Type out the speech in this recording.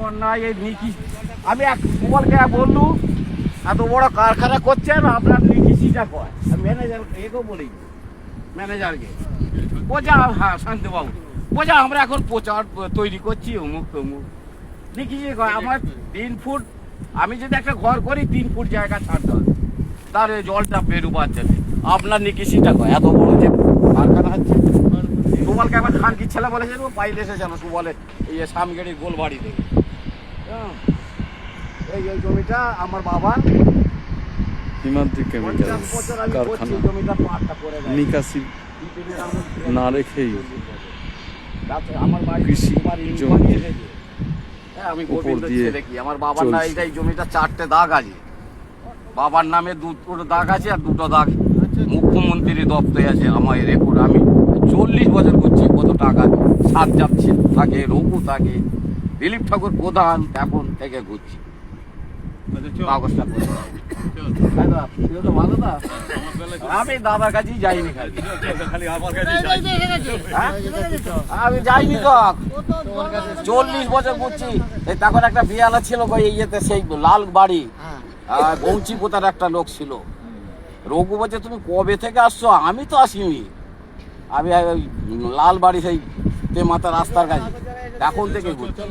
অন্যায় এই নিকি আমি এক মোবাইলকে বললু এত বড় কারখানা করছেন আপনার নিকিসিটা কয় ম্যানেজার একেও বলি ম্যানেজারকে বোঝা হ্যাঁ শান্তিবাবু বোঝা আমরা এখন প্রচার তৈরি করছি অমুক তমুক নিকিসি কয় আমার 3 ফুট আমি যদি একটা ঘর করি 3 ফুট জায়গা ছাড়তে হবে তার জলটা বেরোবার জন্য আপনার নিকিসিটা কয় এত বড় যে কারখানা হচ্ছে সুবলকে একবার খানকির ছেলে বলেছে পাইলে এসেছে না সুবলে এই সামগেড়ির গোলবাড়ি থেকে এই জমিটা আমার বাবা হিমাদ্রি কেমিক্যালস কারখানা নিকাশি না রেখেই কৃষি জমি আমি উপর দিয়ে দেখি আমার বাবার না এইটাই জমিটা 4টে দাগ আছে বাবার নামে 2টো দাগ আছে আর 2টো দাগ মুখ্যমন্ত্রী দপ্তরে আছে আমার রেকর্ড আমি 40 বছর করছি কত টাকা সাত যাচ্ছে থাকে রঘু থাকে দিলীপ ঠাকুর প্রধান এখন থেকে ঘুরছি কাগজটা করে ভালো না আমি দাদার কাছেই যাইনি খালি আমি যাইনি তো 40 বছর ঘুরছি তখন একটা বিয়ালা ছিল এই ইয়েতে সেই লাল বাড়ি বৌচি পোতার একটা লোক ছিল রঘু বলছে তুমি কবে থেকে আসছো আমি তো আসিনি আমি লাল বাড়ি সেই মাতা রাস্তার কাছে এখন থেকে ঘুরছি